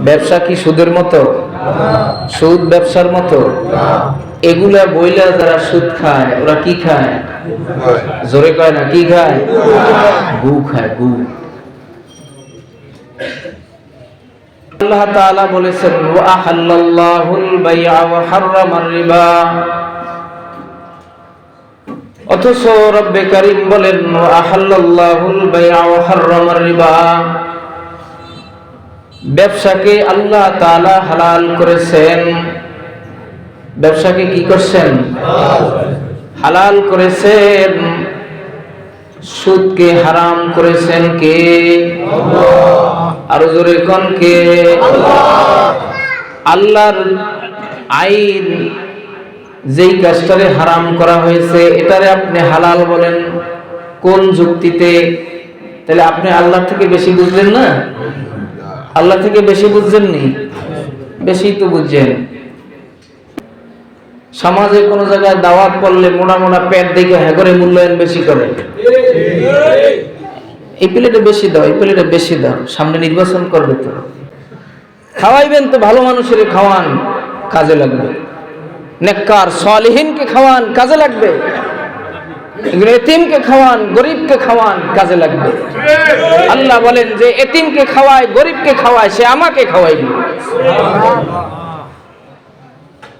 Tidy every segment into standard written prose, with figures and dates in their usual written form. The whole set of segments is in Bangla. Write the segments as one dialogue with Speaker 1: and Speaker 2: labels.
Speaker 1: ব্যবসা কি সুদের মতো? সুদ ব্যবসার মতো? এগুলা বইলা যারা সুদ খায় ওরা কি খায়? জোরে কয় না, কি খায়? গু খায়, গু। আল্লাহ তাআলা বলেছেন ওয়া আহাল্লাল্লাহুল বাই'a ওয়া হাররামার রিবা, অথচ রব্বে কারীম বলেন ওয়া আহাল্লাল্লাহুল বাই'a ওয়া হাররামার রিবা, ব্যবসাকে আল্লাহ তাআলা হালাল করেছেন। ব্যবসাকে কি করছেন? হালাল করেছেন। সুদকে হারাম করেছেন কে? আরো জোরে কোন কে? আল্লাহর আইন যেই কাজটারে হারাম করা হয়েছে এটারে আপনি হালাল বলেন কোন যুক্তিতে? তাহলে আপনি আল্লাহ থেকে বেশি বুঝলেন না? আল্লাহ থেকে বেশি বুঝছেননি? বেশি তো বুঝছেন। সমাজে কোন জায়গায় দাওয়াত করলে মোটা মোটা পেট দেখে হ্যাঁ করে মূল্যায়ন বেশি করে। এই প্লেটে বেশি দাও, এই প্লেটে বেশি দাও, সামনে নির্বাচন করবে তো। খাওয়াইবেন তো ভালো মানুষের খাওয়ান, কাজে লাগবে। নেককার সালেহিনকে খাওয়ান, কাজে লাগবে। এতিমকে খাওয়ান, গরিবকে খাওয়ান, কাজে লাগবে। আল্লাহ বলেন যে এতিমকে খাওয়ায়, গরিবকে খাওয়ায়, সে আমাকে খাওয়াইবে।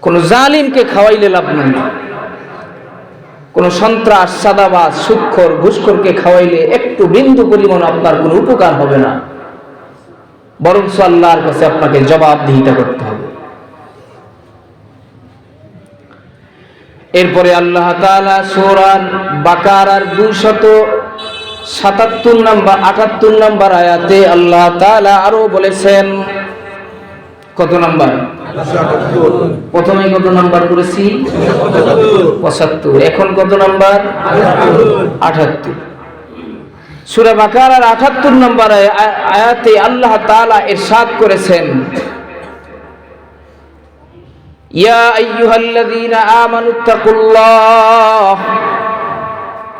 Speaker 1: কোন জালিমকে খাওয়াইলে লাভ নেই। কোন সন্ত্রাস, সাদাবাজ, সুদখোর, ঘুষখোরকে খাওয়াইলে একটু বিন্দু পরিমাণ আপনার কোনো উপকার হবে না, বরং আল্লাহর কাছে আপনাকে জবাবদিহিতা করতে হবে। এরপরে আল্লাহ তাআলা সূরা বাকারার 277 নম্বর 78 নম্বর আয়াতে আল্লাহ তাআলা আরো বলেছেন, কত নাম্বার? প্রথমে কত নাম্বার করেছি? 75। এখন কত নাম্বার? 78। সূরা বাকারার 78 নম্বর আয়াতে আল্লাহ তাআলা ইরশাদ করেছেন, ইয়া আইয়ুহাল্লাযীনা আমানুত্তাকুল্লাহ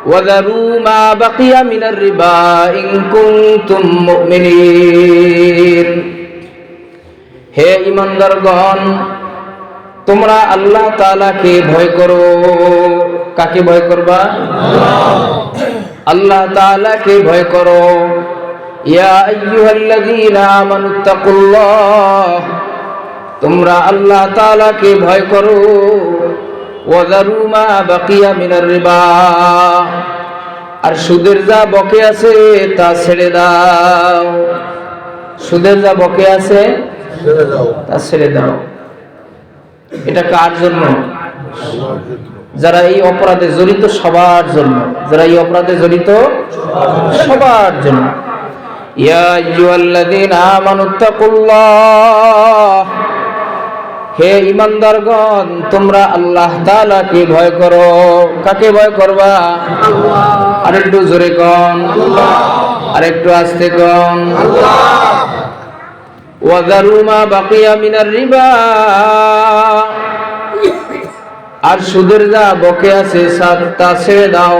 Speaker 1: ওয়া যারু মা বাকিয়া মিনার রিবা ইন কুনতুম মুমিনিন। হে ঈমানদারগণ, তোমরা আল্লাহ তাআলাকে ভয় করো। কাকে ভয় করবা? আল্লাহ তাআলাকে ভয় করো। ইয়া আইয়ুহাল্লাযীনা আমানুত্তাকুল্লাহ, তোমরা আল্লাহ তাআলাকে ভয় করো। ওয়া যারু মা বাকিয়া মিনার রিবা, আর সুদের যা বকে আছে তা ছেড়ে দাও। সুদের যা বকে আছে তা ছেড়ে দাও। এটা কার জন্য? যারা এই অপরাধে জড়িত সবার জন্য। যারা এই অপরাধে জড়িত সবার জন্য। ইয়া আইয়ুহাল্লাযীনা আমানুত্তাকুল্লাহ, হে ঈমানদারগণ, তোমরা আল্লাহ তাআলাকে ভয় করো। কাকে ভয় করবা? আল্লাহ। আরেকটু জোরে কোন আল্লাহ, আরেকটু আস্তে কোন আল্লাহ। ওয়া যারু মা বাকিয়া মিনার রিবা, আর সুদের যা বকে আছে তা ছেড়ে দাও।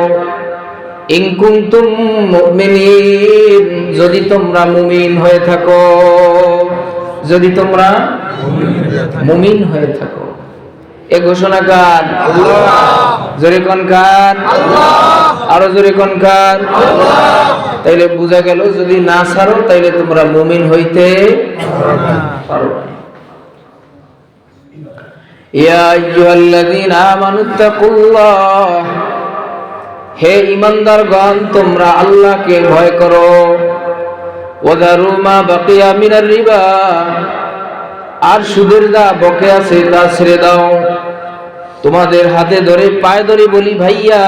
Speaker 1: ইন কুনতুম মুমিনিন, যদি তোমরা মুমিন হয়ে থাকো। যদি তোমরা মুমিন হয়ে থাকো। এ ঘোষণা কার? আল্লাহ। জোরে কোন কার? আল্লাহ। আরো জোরে কোন কার? আল্লাহ। তাইলে বোঝা গেল যদি না ছাড়ো তাইলে তোমরা মুমিন হইতে পারবে না। ইয়া আইয়ুহাল্লাযীনা আমানুত্তাকুল্লাহ, হে ঈমানদারগণ, তোমরা আল্লাহকে ভয় করো। ওয়া যারু মা বাকিয়া মিনার রিবা, আর সুদের যা বকে আছে তা ছেড়ে দাও। তোমাদের হাতে ধরে পায়ে ধরে বলি, ভাইয়া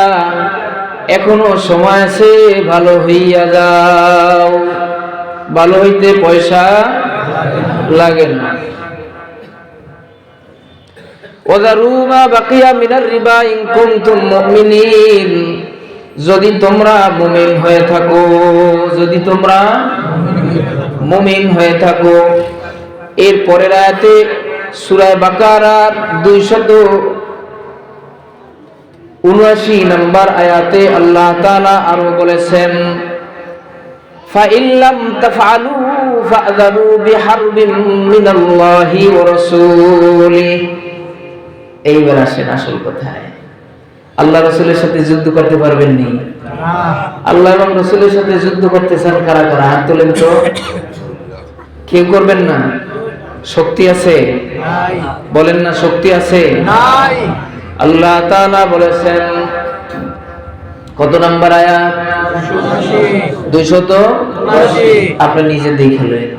Speaker 1: এখনো সময় আছে, ভালো হইয়া যাও। ভালো হইতে পয়সা লাগে না। ওয়া যারু মা বাকিয়া মিনার রিবা ইন কুনতুম মুমিনিন, যদি তোমরা মুমিন হয়ে থাকো। যদি তোমরা মুমিন হয়ে থাকো। এর পরের আয়াতে সূরা বাকারার 279 নম্বর আয়াতে আল্লাহ তাআলা আরো বলেছেন, ফাইল্লাম তাফআলু فأذنوا بحرب من الله ورسوله। এইবার আসেন আসল কথায়। আল্লাহ রাসূলের সাথে যুদ্ধ করতে পারবেন নি? আল্লাহ এবং রাসূলের সাথে যুদ্ধ করতে চান কারা কারা? হাত তোলেন তো। কেউ করবেন না? শক্তি আছে? নাই। বলেন না শক্তি আছে? নাই। আল্লাহ তাআলা বলেছেন, কত নাম্বার আয়াত? 279। আপনি নিজে দেখে লয়েন।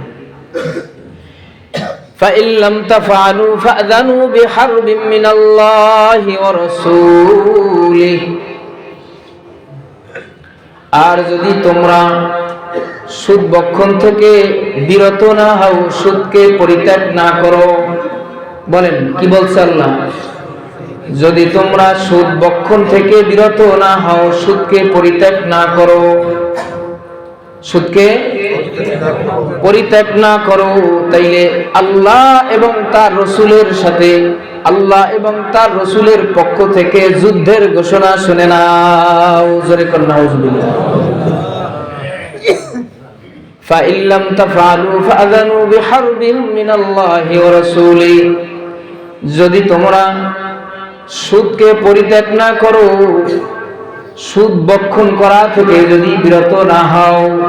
Speaker 1: فَإِن لَّمْ تَفْعَلُوا فَأْذَنُوا بِحَرْبٍ مِّنَ اللَّهِ وَرَسُولِهِ। আর যদি তোমরা সুদ বক্ষণ থেকে বিরত না হও, সুদকে পরিত্যাগ না করো। বলেন কি বলছে আল্লাহ? যদি তোমরা সুদ বক্ষণ থেকে বিরত না হও, সুদকে পরিত্যাগ না করো, সুদকে পরিত্যাগ না করো, তাইলে আল্লাহ এবং তার রাসূলের সাথে, আল্লাহ এবং তার রাসূলের পক্ষ থেকে যুদ্ধের ঘোষণা শুনে নাও। জোরে কোন নাউজুবিল্লাহ। فَإِن لَّمْ تَفْعَلُوا فَأَذَنُوا بِحَرْبٍ مِّنَ اللَّهِ وَرَسُولِهِ। যদি তোমরা সুদকে পরিত্যাগ না করো, সুদ বক্ষণ করা থেকে যদি বিরত না হও,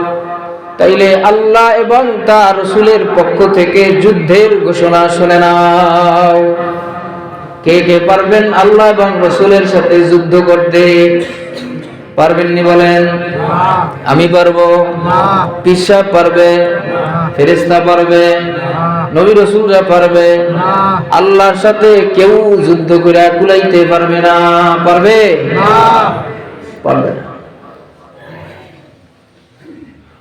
Speaker 1: তাইলে আল্লাহ এবং তার রাসূলের পক্ষ থেকে যুদ্ধের ঘোষণা শুনে নাও। কে কে পারবেন আল্লাহ এবং রাসূলের সাথে যুদ্ধ করতে? পারবেন নি বলেন? আমি পারবো? পীর সাহেব পারবে? ফেরেশতা পারবে? নবী রাসূলরা পারবে? আল্লাহর সাথে কেউ যুদ্ধ করে কুলাইতে পারবে না। পারবে? পারবে না।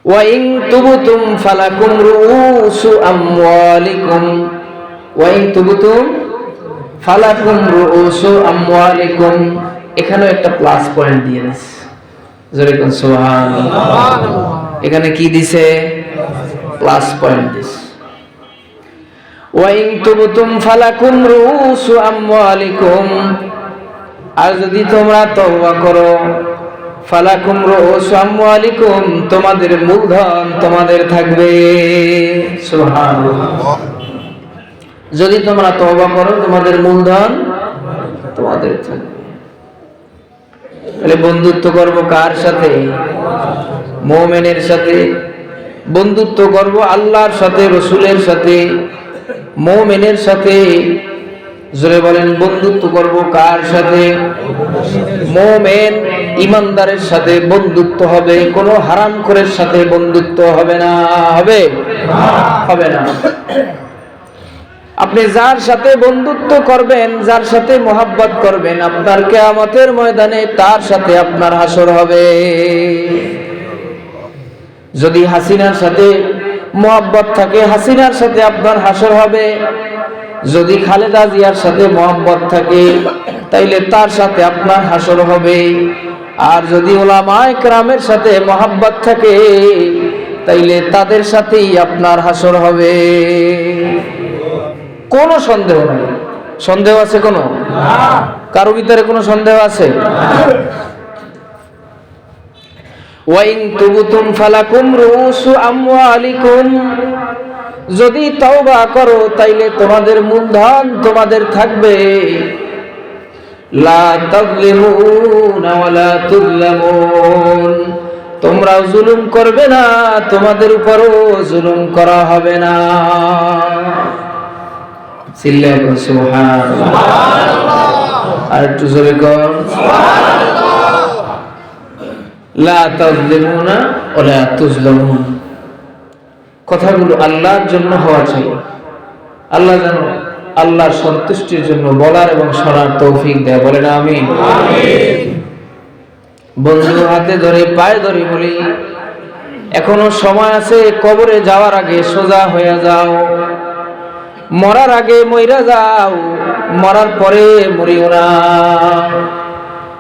Speaker 1: ওয়া ইন তুবতুম ফালাকুম রুউসু আমওয়ালিকুম, ওয়া ইন তুবতুম ফালাকুম রুউসু আমওয়ালিকুম। এখানেও একটা প্লাস পয়েন্ট দিয়ে দিয়েছে। জোরে কোন সুবহানাল্লাহ। এখানে কি দিছে? প্লাস পয়েন্ট দিছে। ওয়া ইন তুবতুম ফালাকুম রুউসু আমওয়ালিকুম। আর যদি তোমরা তওবা করো, ফালাকুম রুউসু আমওয়ালিকুম, তোমাদের মূলধন তোমাদের থাকবে। সুবহানাল্লাহ। যদি তোমরা তওবা করো, তোমাদের মূলধন তোমাদের থাকবে। তাহলে বন্ধুত্ব করব কার সাথে? মুমিনের সাথে। বন্ধুত্ব করব আল্লাহর সাথে, রাসূলের সাথে, মুমিনের সাথে। জোরে বলেন, বন্ধুত্ব করব কার সাথে? মুমিন ঈমানদারের সাথে বন্ধুত্ব হবে, কোনো হারামখোরের সাথে বন্ধুত্ব হবে না। হবে? হবে না। আপনি যার সাথে বন্ধুত্ব করবেন, যার সাথে মহব্বত করবেন, আপনার কিয়ামতের ময়দানে তার সাথে আপনার হাসর হবে। যদি হাসিনার সাথে মহব্বত থাকে, হাসিনার সাথে আপনার হাসর হবে। যদি খালেদা জিয়ার সাথে মহব্বত থাকে, তাইলে তার সাথে আপনার হাসর হবে। আর যদি উলামায়ে কেরামের সাথে মহব্বত থাকে, তাইলে তাদের সাথেই আপনার হাসর হবে। কোনো সন্দেহ নাই। সন্দেহ আছে কোনো? কারো ভিতরে কোনো সন্দেহ আছে? ওয়া ইন তুবতুম ফালাকুম রুউসু আমওয়ালিকুম। যদি তওবা করো, তাইলে তোমাদের মূলধন তোমাদের থাকবে। লা তাযলিমুনা ওয়া লা তুযলামুন। তোমরা জুলুম করবে না, তোমাদের উপরও জুলুম করা হবে না। চিল্লায় বল সুবহানাল্লাহ। আর একটু জোরে কর সুবহানাল্লাহ। লা তাযলিমুনা ওয়া লা তুযলামুন। কথাগুলো আল্লাহর জন্য হওয়া চাই। আল্লাহ যেন আল্লাহর সন্তুষ্টির জন্য বলার এবং শোনার তৌফিক দেয়। বলেন আমিন। বন্ধু হাতে ধরে পায়ে ধরে বলি, এখনো সময় আছে। কবরে যাওয়ার আগে সোজা হয়ে যাও। মরার আগে মইরা যাও, মরার পরে মরিও না।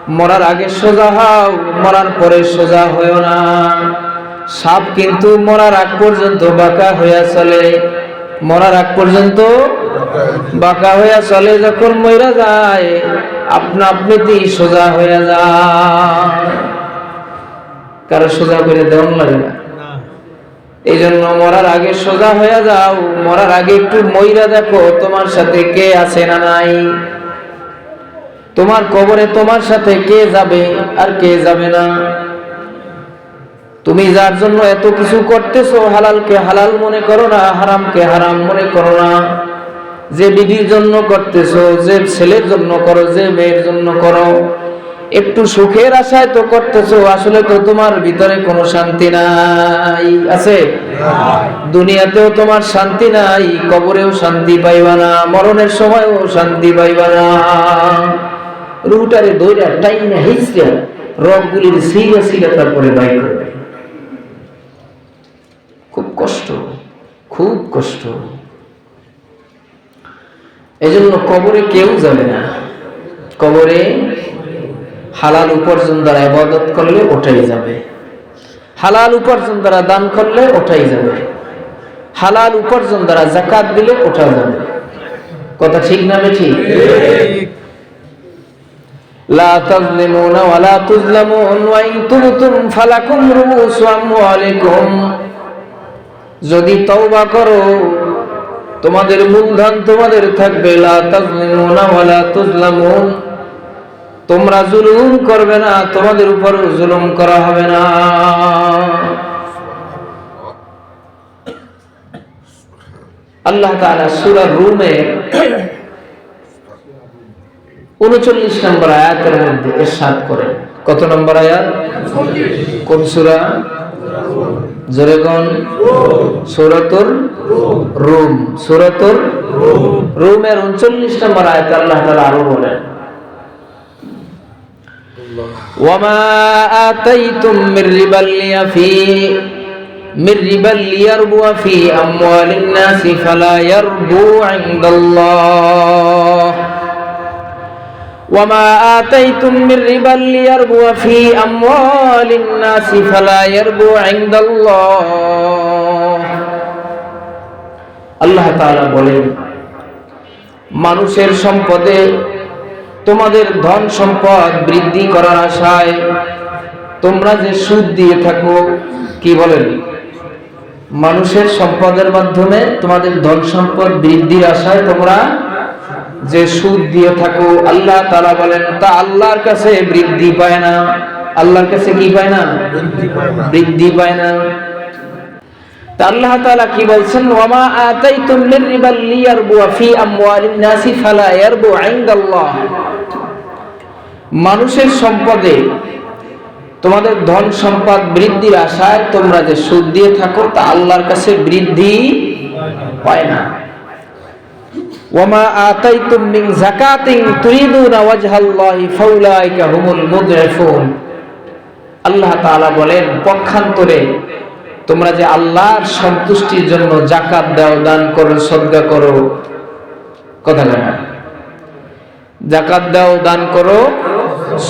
Speaker 1: মরার আগে সোজা হও, মরার পরে সোজা হইও না। সাপ কিন্তু মরার আগ পর্যন্ত বাঁকা হইয়া চলে। মরার আগ পর্যন্ত বাঁকা হইয়া চলে, যখন মইরা যায় আপনা আপনিতেই সোজা হইয়া যায়। কারো সোজা করে দেওয়ান লাগে না। এই জন্য মরার আগে সোজা হয়ে যাও, মরার আগে একটু মইরা দেখো তোমার সাথে কে আছে না নাই। তোমার কবরে তোমার সাথে কে যাবে আর কে যাবে না। তুমি যার জন্য এত কিছু করতেছো, হালালকে হালাল মনে করো না, হারামকে হারাম মনে করো না। যে বিবির জন্য করতেছো, যে ছেলের জন্য করো, যে মেয়ের জন্য করো, একটু সুখের আশায় তো করতেছো, আসলে তো তোমার ভিতরে কোনো শান্তি নাই। আছে? দুনিয়াতেও তোমার শান্তি নাই, কবরেও শান্তি পাইবা না, মরণের সময়ও শান্তি পাইবা না। রুটারে দইরা টাইনা হিজরা রগগুলির সিরা সিরা তারপরে বাইর করবে। খুব কষ্ট, খুব কষ্ট। এজন্য কবরে কেউ যাবে না। কবরে হালাল উপার্জন দ্বারা ইবাদত করলে ওটাই যাবে, হালাল উপার্জন দ্বারা দান করলে ওটাই যাবে, হালাল উপার্জন দ্বারা যাকাত দিলে ওটা যাবে। কথা ঠিক না বেঠিক? লা তাযলিমুনা ওয়া লা তুযলামুন ওয়া ইন তুবতুম ফালাকুম রুউসু আমওয়ালিকুম। যদি তওবা করো তোমাদের মূলধন তোমাদের থাকবে। লা তাযলিমুনা ওয়া লা তুযলামুন, তোমরা জুলুম করবে না, তোমাদের উপর জুলুম করা হবে না। আল্লাহ তাআলা সূরা রুমে 39 নম্বর আয়াতের মধ্যে ইরশাদ করেন। কত নম্বর আয়াত? কোন সূরা? জোরে কোন? সূরাতুর রুম। সূরাতুর রুমের 39 নম্বর আয়াতে আল্লাহ তাআলা আরো বলেন, ওয়ামা আতাইতুম মির রিবাল লিয়ারবু ফি আমওয়ালিন নাসি ফালা ইয়ারবু ইনদাল্লাহ। وما آتيتم من ربا ليربو في أموال الناس فلا يربو عند الله। আল্লাহ তাআলা বলেন, মানুষের সম্পদে তোমাদের ধন সম্পদ বৃদ্ধি করার আশায় তোমরা যে সুদ দিয়ে থাকো, কি বলেন? মানুষের সম্পদের মাধ্যমে তোমাদের ধন সম্পদ বৃদ্ধির আশায় তোমরা যে সুদ দিয়ে থাকো, আল্লাহ তাআলা বলেন তা আল্লাহর কাছে বৃদ্ধি পায় না। আল্লাহর কাছে কি পায় না? বৃদ্ধি পায় না। তা আল্লাহ তাআলা কি বলছেন? ওয়ামা আতাইতুম মির রিবাল লিয়ারবু ফি আমওয়ালিন নাসি ফালা ইয়ারবু ইনদাল্লাহ। মানুষের সম্পদে তোমাদের ধন সম্পদ বৃদ্ধির আশায় তোমরা যে সুদ দিয়ে থাকো তা আল্লাহর কাছে বৃদ্ধি পায় না। ওয়ামা আতাইতুম মিন যাকাতিন তুরিদুনা ওয়াজহাল্লাহি ফাউলাইকা হুমুল মুদঈফুন। আল্লাহ তাআলা বলেন, পক্ষান্তরে তোমরা যে আল্লাহর সন্তুষ্টির জন্য যাকাত দাও, দান করো, সদকা করো, কথা বলা, যাকাত দাও, দান করো,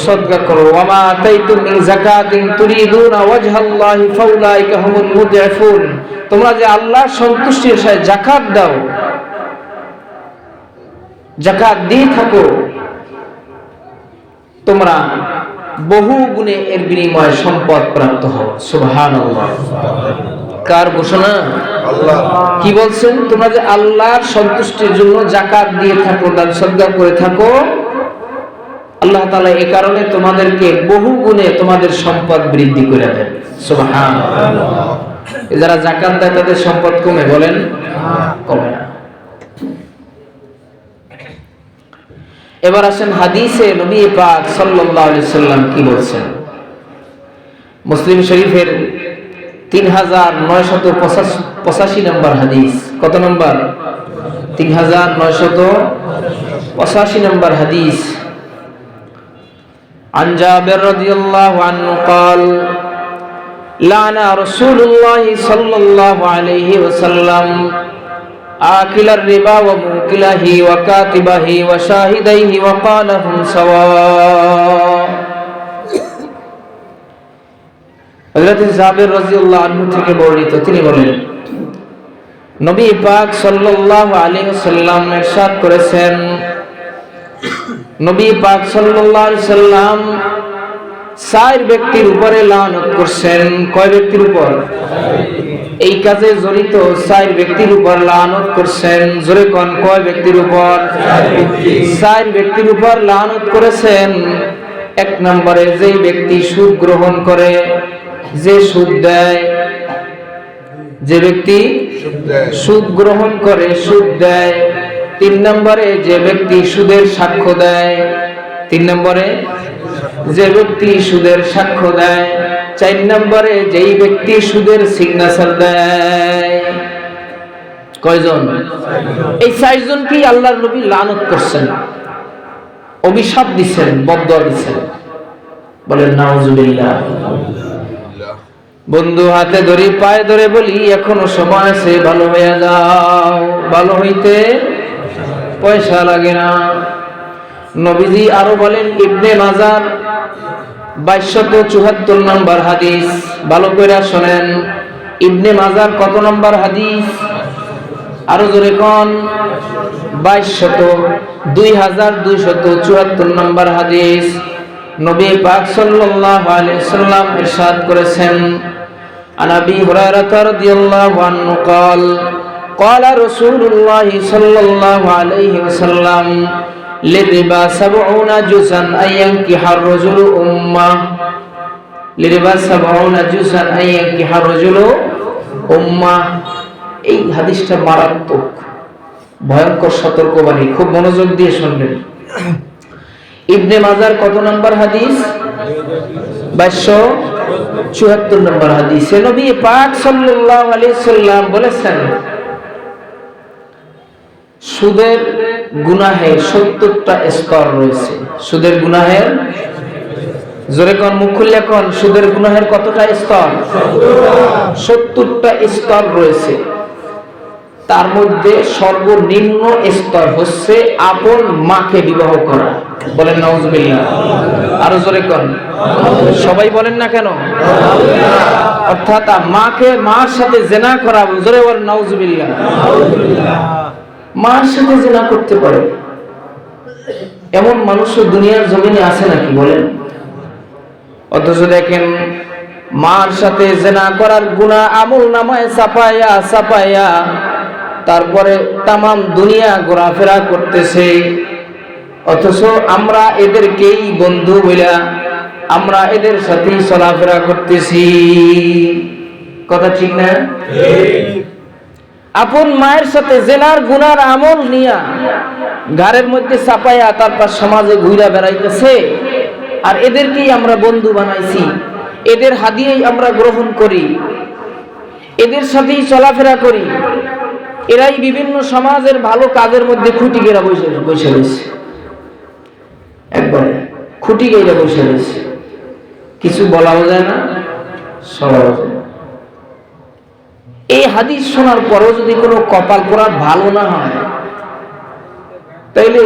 Speaker 1: সদকা করো। ওয়ামা আতাইতুম মিন যাকাতিন তুরিদুনা ওয়াজহাল্লাহি ফাউলাইকা হুমুল মুদঈফুন। তোমরা যে আল্লাহর সন্তুষ্টির আশায় যাকাত দাও, যাকাত দিয়ে থাকো, তোমরা বহু গুণে এর বিনিময়ে সম্পদ প্রাপ্ত হও। সুবহানাল্লাহ। কার ঘোষণা? আল্লাহ। কি বলছেন? তোমরা যে আল্লাহর সন্তুষ্টির জন্য যাকাত দিয়ে থাকো, দান সদকা করে থাকো, আল্লাহ তাআলা এই কারণে তোমাদেরকে বহু গুণে তোমাদের সম্পদ বৃদ্ধি করে দেন। সুবহানাল্লাহ। যারা যাকাত দেয় তাদের সম্পদ কমে? বলেন, কমে না। এবার আসেন হাদিসে নবী পাক সাল্লাল্লাহু আলাইহি সাল্লাম কি বলছেন। মুসলিম শরীফের 3985 নম্বর হাদিস। কত নম্বর? 3985 নম্বর হাদিস। عن جابر رضي الله عنه قال لعن رسول الله صلى الله عليه وسلم آكل الربا وموكله وكاتبه وشاهديه وقال هم سواء। হযরত জাবের রাদিয়াল্লাহু আনহু থেকে বর্ণিত, তিনি বলেন, নবী পাক সাল্লাল্লাহু আলাইহি ওয়াসাল্লাম ইরশাদ করেছেন, নবী পাক সাল্লাল্লাহু আলাইহি ওয়াসাল্লাম 4 ব্যক্তির উপরে লানত করছেন। কয় ব্যক্তির উপর? এই কাজে জড়িত 4 ব্যক্তির উপর লানত করছেন। জোরে কোন কয় ব্যক্তির উপর? 4 ব্যক্তির উপর লানত করেছেন। 1 নম্বরে যেই ব্যক্তি সুদ গ্রহণ করে, যে সুদ দেয়, যে ব্যক্তি সুদ গ্রহণ করে, সুদ দেয়। 3 নম্বরে যে ব্যক্তি সুদের সাক্ষ্য দেয়। 3 নম্বরে যে ব্যক্তি সুদের সাক্ষ্য দেয়। 4 নম্বরে যেই ব্যক্তি সুদের সিগনেচার দেয়। কয়জন? এই 4 জনকেই আল্লাহর নবী লানত করছেন, অভিশাপ দিচ্ছেন, বদদোয়া দিচ্ছেন। বলেন নাউজুবিল্লাহ। বন্ধু হাতে ধরি, পায়ে ধরে বলি, এখনো সময় আছে, ভালো হয়ে যাও। ভালো হইতে পয়সা লাগে না। নবীজি আরো বলেন, ইবনে মাজার 2274 নম্বর হাদিস, ভালো করে শোনেন। ইবনে মাজার কত নম্বর হাদিস? আরো জোরে কোন? 2274 নম্বর হাদিস। নবী পাক সাল্লাল্লাহু আলাইহি সাল্লাম ইরশাদ করেছেন, আন আবি হুরায়রা রাদিয়াল্লাহু আনহু قال قال رسول الله صلى الله عليه وسلم للربا 70 جزءا أن ينكح الرجل أمه للربا 70 جزءا أن ينكح الرجل أمه। এই হাদিসটা মারাত্মক, ভয়ঙ্কর সতর্কবাণী, খুব মনোযোগ দিয়ে শুনবেন। ইবনে মাজার কত নম্বর হাদিস? 2274 নম্বর হাদিস। নবী পাক সাল্লাল্লাহু আলাইহি সাল্লাম বলেছেন, সুদের গুনাহের 70টা স্তর রয়েছে। সুদের গুনাহের, জোরে কোন, মুখ খুলে কোন, সুদের গুনাহের কতটা স্তর? 70টা স্তর রয়েছে। তার মধ্যে সর্বনিম্ন স্তর হচ্ছে আপন মাকে বিবাহ করা। বলেন নাউজুবিল্লাহ। আরো জোরে কোন। সবাই বলেন না কেন? অর্থাৎ মার সাথে জিনা করা। জোরে বলেন নাউজুবিল্লাহ। মার সাথে জিনা করতে পারে এমন মানুষ দুনিয়ার জমিনে আছে নাকি বলেন? অথচ দেখেন, মার সাথে জিনা করার গুনাহ আমলনামায় চাপায়া তারপরে তামাম দুনিয়া ঘোরাফেরা করতেছে। অথচ আমরা এদেরকেই বন্ধু বইলা আমরা এদের সাথেই চলাফেরা করতেছি। কথা ঠিক না? আপন মায়ের সাথে জেনার গুনার আমল নিয়া ঘরের মধ্যে চাপাইয়া তারপর সমাজে ঘুরা বেড়াইতেছে। আর এদেরকেই আমরা বন্ধু বানাইছি, এদের হাদিয়াই আমরা গ্রহণ করি, এদের সাথেই চলাফেরা করি। এরাই বিভিন্ন সমাজের ভালো কাজের মধ্যে খুঁটি গেরা বসে রয়েছে। একবারে খুঁটি গেরা বসে রয়েছে, কিছু বলাও যায় না, সবাও যায় না। এই হাদিস শোনার পরেও যদি কোনো কপাল পোড়া ভালো না হয়, তাইলে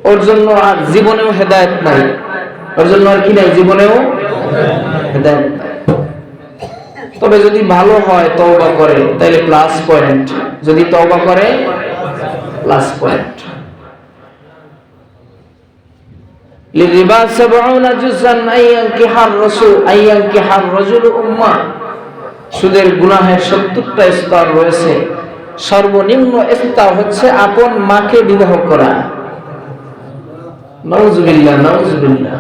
Speaker 1: ওর জন্য আর জীবনেও হেদায়েত নাই। ওর জন্য আর কি নাই? জীবনেও হেদায়েত নাই। তবে যদি ভালো হয়, তওবা করে, তাইলে প্লাস পয়েন্ট। যদি তওবা করে, প্লাস পয়েন্ট। লিরিবা 70 জুযান আইয়ানকিহার রাজুল উম্মাহ। সুদের গুনাহের 70টা স্তর রয়েছে। সর্বনিম্ন স্তর হচ্ছে আপন মাকে বিবাহ করা। নাউজুবিল্লাহ, নাউজুবিল্লাহ।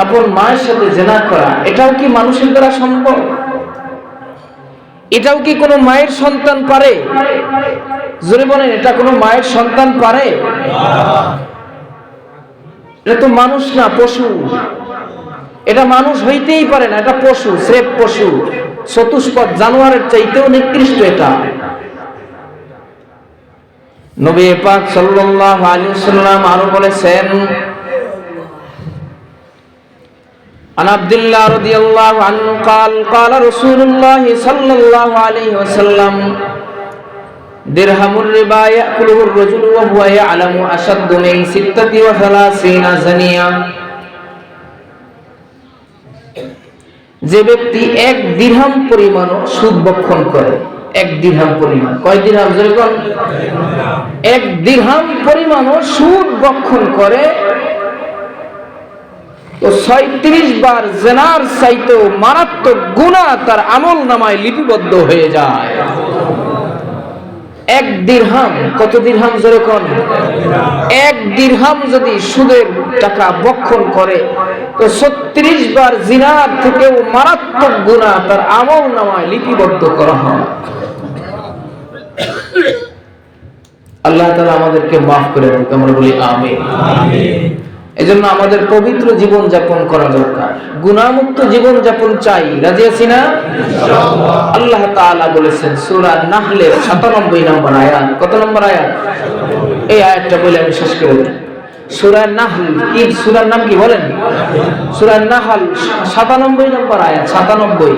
Speaker 1: আপন মায়ের সাথে জিনা করা, এটাও কি মানুষের দ্বারা সম্ভব? এটাও কি কোনো মায়ের সন্তান পারে? জোরে বলেন, এটা কোনো মায়ের সন্তান পারে? এটা তো মানুষ না, পশু। এটা মানুষ হইতেই পারে না, এটা পশু, স্রেফ পশু, চতুষ্পদ জানোয়ারের চাইতেও নিকৃষ্ট এটা। নবী পাক সাল্লাল্লাহু আলাইহি ওয়াসাল্লাম আরো বলেছেন, আন আব্দুল্লাহ রাদিয়াল্লাহু আনহু قال قال رسول الله صلى الله عليه وسلم درهم الربا يأكله الرجل وهو يعلم أشد من 36 زانية। যে ব্যক্তি 1 দিরহাম পরিমাণ সুদ ভক্ষণ করে, 1 দিরহাম পরিমাণ, কয় দিরহাম? যেরকম 1 দিরহাম পরিমাণ সুদ ভক্ষণ করে, তো 36 বার জিনার চাইতেও মারাত্মক গুনাহ তার আমল নামায় লিপিবদ্ধ হয়ে যায়। এক দিরহাম, কত দিরহাম জোরে কোন? এক দিরহাম যদি সুদের টাকা বক্ষণ করে তো 36 বার জিনার থেকেও মারাত্মক গুনাহ তার আমল নামায় লিপিবদ্ধ করা হয়। আল্লাহ তাআলা আমাদেরকে মাফ করে দিন, আমরা বলি আমিন। এজন্য আমাদের পবিত্র জীবন যাপন করা দরকার, গুনাহমুক্ত জীবন যাপন চাই। রাজি আছি না? ইনশাআল্লাহ। আল্লাহ তাআলা বলেছেন সূরা নাহলের 97 নম্বর আয়াত। কত নম্বর আয়াত? এই আয়াতটা বলে আমি শেষ করে দেব। সূরা নাহল, কি সূরার নাম কি বলেন? সূরা নাহল 97 নম্বর আয়াত, 97।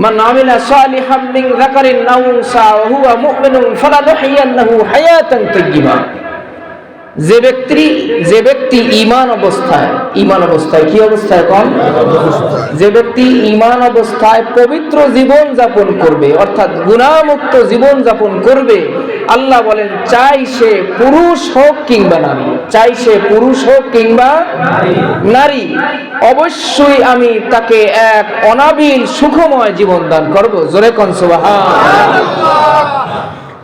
Speaker 1: মান আমিলা সালিহাম মিন যাকারিন আও উনসা ওয়া হুয়া মুমিনুন ফালানুহইয়ান্নাহু হায়াতান তাইয়্যিবা। যে ব্যক্তি ঈমান অবস্থায় কি অবস্থায় কোন? যে ব্যক্তি ঈমান অবস্থায় পবিত্র জীবন যাপন করবে, অর্থাৎ গুনাহমুক্ত জীবন যাপন করবে, আল্লাহ বলেন চাই সে পুরুষ হোক কিংবা নারী, চাই সে পুরুষ হোক কিংবা নারী, অবশ্যই আমি তাকে এক অনাবিল সুখময় জীবন দান করব। জোরে কোন সুবহানাল্লাহ।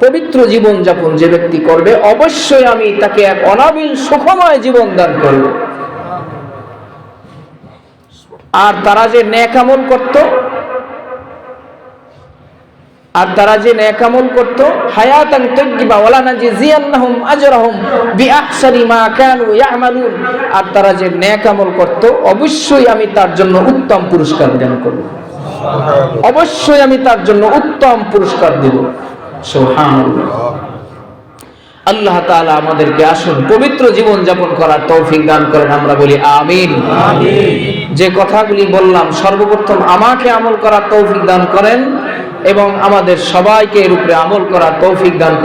Speaker 1: পবিত্র জীবন যাপন যে ব্যক্তি করবে অবশ্যই আমি তাকে এক অনাবিল সুখময় জীবন দান করব। আর তারা যে নেক আমল করত হায়াতান তাইয়্যিবা ওয়া লানাজিয়ান্নাহুম আজরাহুম বিআহসানি মা কানু ইয়ামালুন। আর তারা যে নেক আমল করত অবশ্যই আমি তার জন্য উত্তম পুরস্কার দান করব, অবশ্যই আমি তার জন্য উত্তম পুরস্কার দেব। সুবহানাল্লাহ। আল্লাহ তাআলা আমাদেরকে আসুন পবিত্র জীবন যাপন করার তৌফিক দান করেন, আমরা বলি আমিন। যে কথাগুলি বললাম সর্বপ্রথম আমাকে আমল করার তৌফিক দান করেন এবং আমাদের সবাইকে এর উপরে আমল করার তৌফিক দান করেন।